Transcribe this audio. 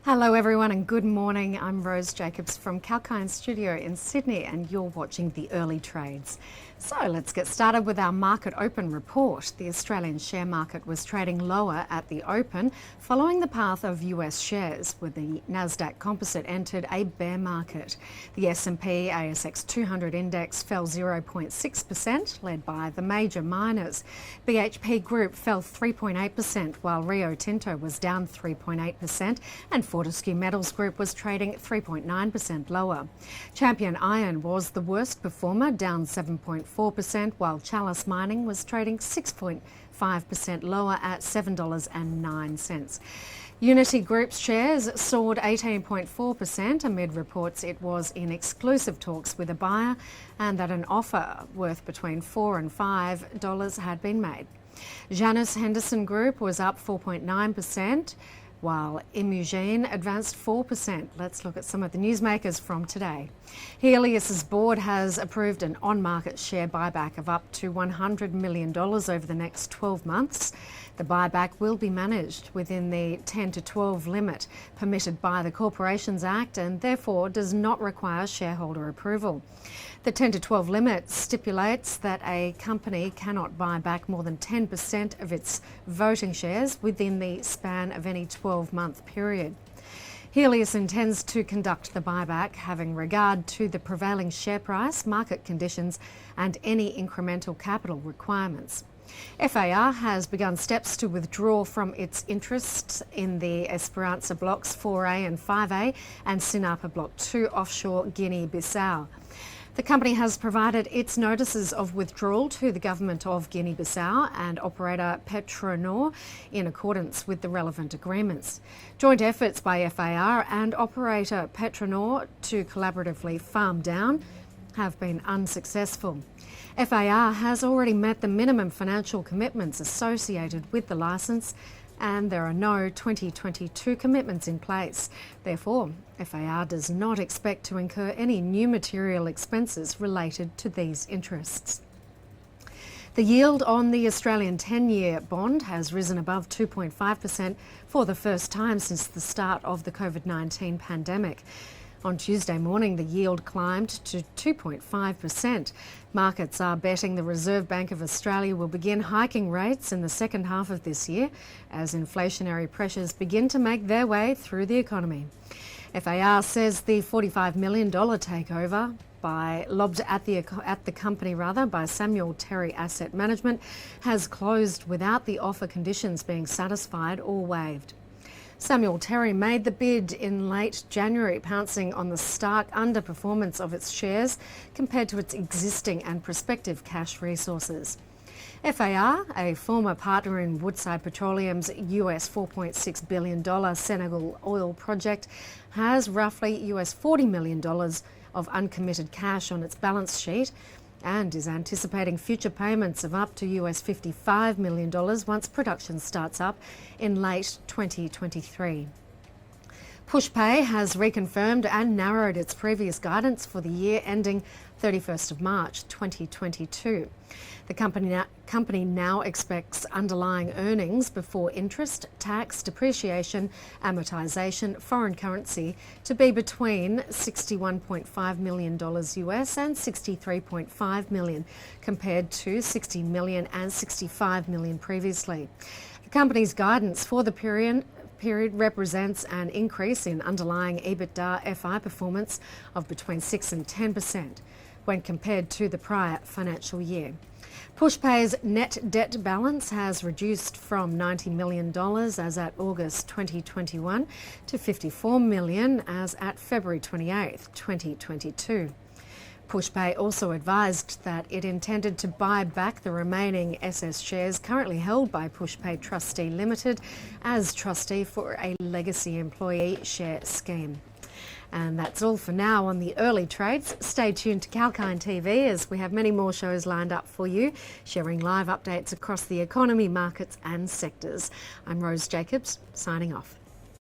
Hello everyone and good morning. I'm Rose Jacobs from Kalkine Studio in Sydney and you're watching the early trades. So let's get started with our market open report. The Australian share market was trading lower at the open following the path of US shares, with the Nasdaq Composite entered a bear market. The S&P ASX 200 index fell 0.6%, led by the major miners. BHP Group fell 3.8%, while Rio Tinto was down 3.8%, and Fortescue Metals Group was trading 3.9% lower. Champion Iron was the worst performer, down 7.4%, while Chalice Mining was trading 6.5% lower at $7.09. Uniti Group's shares soared 18.4% amid reports it was in exclusive talks with a buyer and that an offer worth between $4 and $5 had been made. Janus Henderson Group was up 4.9%. While Imugene advanced 4%. Let's look at some of the newsmakers from today. Helios's board has approved an on-market share buyback of up to $100 million over the next 12 months. The buyback will be managed within the 10 to 12 limit permitted by the Corporations Act and therefore does not require shareholder approval. The 10 to 12 limit stipulates that a company cannot buy back more than 10% of its voting shares within the span of any 12-month period. Helios intends to conduct the buyback having regard to the prevailing share price, market conditions and any incremental capital requirements. FAR has begun steps to withdraw from its interests in the Esperanza Blocks 4A and 5A and Sinapa Block 2 offshore Guinea, Bissau. The company has provided its notices of withdrawal to the government of Guinea-Bissau and operator Petronor in accordance with the relevant agreements. Joint efforts by FAR and operator Petronor to collaboratively farm down have been unsuccessful. FAR has already met the minimum financial commitments associated with the licence and there are no 2022 commitments in place. Therefore, FAR does not expect to incur any new material expenses related to these interests. The yield on the Australian 10-year bond has risen above 2.5% for the first time since the start of the COVID-19 pandemic. On Tuesday morning, the yield climbed to 2.5%. Markets are betting the Reserve Bank of Australia will begin hiking rates in the second half of this year as inflationary pressures begin to make their way through the economy. FAR says the $45 million takeover lobbed at the company by Samuel Terry Asset Management has closed without the offer conditions being satisfied or waived. Samuel Terry made the bid in late January, pouncing on the stark underperformance of its shares compared to its existing and prospective cash resources. FAR, a former partner in Woodside Petroleum's US $4.6 billion Senegal oil project, has roughly US $40 million of uncommitted cash on its balance sheet and is anticipating future payments of up to US $55 million once production starts up in late 2023. Pushpay has reconfirmed and narrowed its previous guidance for the year ending 31st of March 2022. The company now expects underlying earnings before interest, tax, depreciation, amortisation, foreign currency to be between $61.5 million US and $63.5 million, compared to $60 million and $65 million previously. The company's guidance for the period represents an increase in underlying EBITDA FI performance of between 6 and 10% when compared to the prior financial year. Pushpay's net debt balance has reduced from $90 million as at August 2021 to $54 million as at February 28, 2022. Pushpay also advised that it intended to buy back the remaining SS shares currently held by Pushpay Trustee Limited as trustee for a legacy employee share scheme. And that's all for now on the early trades. Stay tuned to Kalkine TV as we have many more shows lined up for you, sharing live updates across the economy, markets and sectors. I'm Rose Jacobs, signing off.